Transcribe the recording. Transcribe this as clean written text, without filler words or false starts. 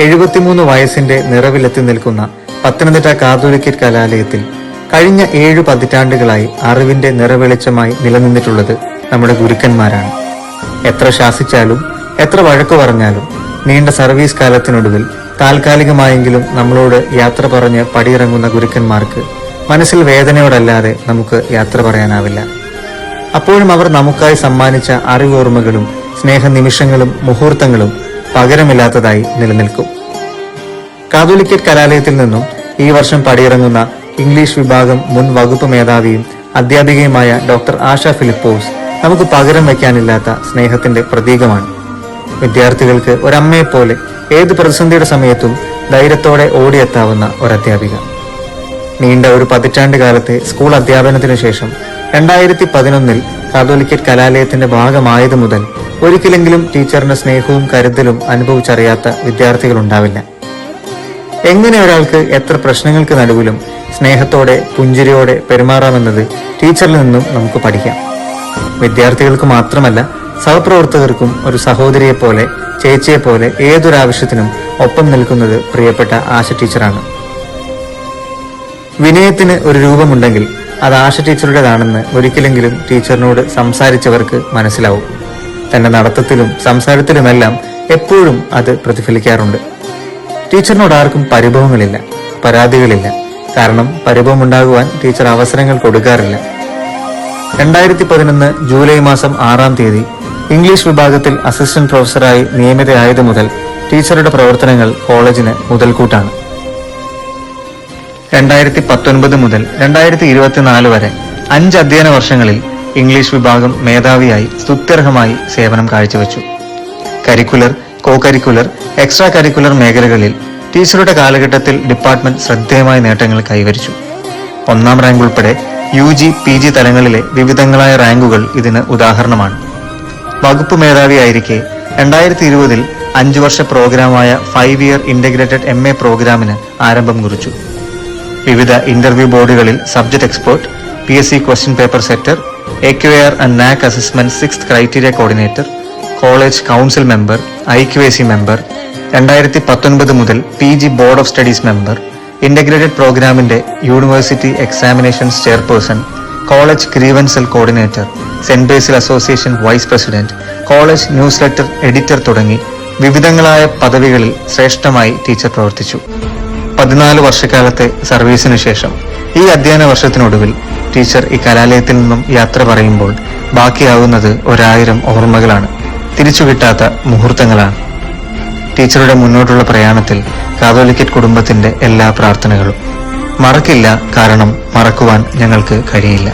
73 വയസ്സിന്റെ നിറവിലെത്തി നിൽക്കുന്ന പത്തനംതിട്ട കാതോലിക്കറ്റ് കലാലയത്തിൽ കഴിഞ്ഞ 7 പതിറ്റാണ്ടുകളായി അറിവിന്റെ നിറവെളിച്ചമായി നിലനിന്നിട്ടുള്ളത് നമ്മുടെ ഗുരുക്കന്മാരാണ്. എത്ര ശാസിച്ചാലും എത്ര വഴക്കു പറഞ്ഞാലും നീണ്ട സർവീസ് കാലത്തിനൊടുവിൽ താൽക്കാലികമായെങ്കിലും നമ്മളോട് യാത്ര പറഞ്ഞ് പടിയിറങ്ങുന്ന ഗുരുക്കന്മാർക്ക് മനസ്സിൽ വേദനയോടല്ലാതെ നമുക്ക് യാത്ര പറയാനാവില്ല. അപ്പോഴും അവർ നമുക്കായി സമ്മാനിച്ച അറിവോർമ്മകളും സ്നേഹനിമിഷങ്ങളും മുഹൂർത്തങ്ങളും പകരമില്ലാത്തതായി നിലനിൽക്കും. കാതോലിക്കറ്റ് കലാലയത്തിൽ നിന്നും ഈ വർഷം പടിയിറങ്ങുന്ന ഇംഗ്ലീഷ് വിഭാഗം മുൻ വകുപ്പ് മേധാവിയും അധ്യാപികയുമായ ഡോക്ടർ ആശ ഫിലിപ്പോസ് നമുക്ക് പകരം വയ്ക്കാനില്ലാത്ത സ്നേഹത്തിന്റെ പ്രതീകമാണ്. വിദ്യാർത്ഥികൾക്ക് ഒരമ്മയെപ്പോലെ ഏത് പ്രതിസന്ധിയുടെ സമയത്തും ധൈര്യത്തോടെ ഓടിയെത്താവുന്ന ഒരധ്യാപിക. നീണ്ട ഒരു പതിറ്റാണ്ട് കാലത്തെ സ്കൂൾ അധ്യാപനത്തിനു ശേഷം 2011 കാതോലിക്കറ്റ് കലാലയത്തിന്റെ ഭാഗമായതു മുതൽ ഒരിക്കലെങ്കിലും ടീച്ചറിന്റെ സ്നേഹവും കരുതലും അനുഭവിച്ചറിയാത്ത വിദ്യാർത്ഥികളുണ്ടാവില്ല. എങ്ങനെ ഒരാൾക്ക് എത്ര പ്രശ്നങ്ങൾക്ക് നടുവിലും സ്നേഹത്തോടെ പുഞ്ചിരിയോടെ പെരുമാറാമെന്നത് ടീച്ചറിൽ നിന്നും നമുക്ക് പഠിക്കാം. വിദ്യാർത്ഥികൾക്ക് മാത്രമല്ല, സഹപ്രവർത്തകർക്കും ഒരു സഹോദരിയെപ്പോലെ ചേച്ചിയെപ്പോലെ ഏതൊരാവശ്യത്തിനും ഒപ്പം നിൽക്കുന്നത് പ്രിയപ്പെട്ട ആശ ടീച്ചറാണ്. വിനയത്തിന് ഒരു രൂപമുണ്ടെങ്കിൽ അത് ആശ ടീച്ചറുടേതാണെന്ന് ഒരിക്കലെങ്കിലും ടീച്ചറിനോട് സംസാരിച്ചവർക്ക് മനസ്സിലാവും. തന്റെ നടത്തത്തിലും സംസാരത്തിലുമെല്ലാം എപ്പോഴും അത് പ്രതിഫലിക്കാറുണ്ട്. ടീച്ചറിനോട് ആർക്കും പരിഭവങ്ങളില്ല, പരാതികളില്ല. കാരണം പരിഭവമുണ്ടാകുവാൻ ടീച്ചർ അവസരങ്ങൾ കൊടുക്കാറില്ല. 2011 ജൂലൈ മാസം 6-ാം തീയതി ഇംഗ്ലീഷ് വിഭാഗത്തിൽ അസിസ്റ്റന്റ് പ്രൊഫസറായി നിയമിതയായതു മുതൽ ടീച്ചറുടെ പ്രവർത്തനങ്ങൾ കോളേജിന് മുതൽക്കൂട്ടാണ്. 2019 മുതൽ 2024 വരെ 5 അധ്യയന വർഷങ്ങളിൽ ഇംഗ്ലീഷ് വിഭാഗം മേധാവിയായി സ്തുത്യർഹമായി സേവനം കാഴ്ചവെച്ചു. Curricular, co curricular, extra curricular മേഖലകളിൽ ടീച്ചറുടെ കാലഘട്ടത്തിൽ ഡിപ്പാർട്ട്മെന്റ് ശ്രദ്ധേയമായ നേട്ടങ്ങൾ കൈവരിച്ചു. 1-ാം റാങ്ക് ഉൾപ്പെടെ UG, PG തലങ്ങളിലെ വിവിധങ്ങളായ റാങ്കുകൾ ഇതിന് ഉദാഹരണമാണ്. വകുപ്പ് മേധാവിയായിരിക്കെ 2020 5 വർഷ പ്രോഗ്രാമായ 5 ഇയർ ഇന്റഗ്രേറ്റഡ് MA പ്രോഗ്രാമിന് ആരംഭം കുറിച്ചു. വിവിധ ഇന്റർവ്യൂ ബോർഡുകളിൽ subject expert, PSC question paper setter, AQAR and NAC assessment 6th criteria coordinator, college council member, IQAC member, 2019 മുതൽ PG board of studies member, integrated പ്രോഗ്രാമിന്റെ university examinations chairperson, college grievance cell coordinator, saint Basil association vice president, college news letter editor തുടങ്ങി വിവിധങ്ങളായ പദവികളിൽ ശ്രേഷ്ഠമായി teacher പ്രവർത്തിച്ചു. 14 വർഷക്കാലത്തെ സർവീസിനു ശേഷം ഈ അധ്യയന വർഷത്തിനൊടുവിൽ ടീച്ചർ ഈ കലാലയത്തിൽ നിന്നും യാത്ര പറയുമ്പോൾ ബാക്കിയാവുന്നത് 1000 ഓർമ്മകളാണ്, തിരിച്ചുകിട്ടാത്ത മുഹൂർത്തങ്ങളാണ്. ടീച്ചറുടെ മുന്നോട്ടുള്ള പ്രയാണത്തിൽ കാതോലിക്കറ്റ് കുടുംബത്തിന്റെ എല്ലാ പ്രാർത്ഥനകളും. മറക്കില്ല, കാരണം മറക്കുവാൻ ഞങ്ങൾക്ക് കഴിയില്ല.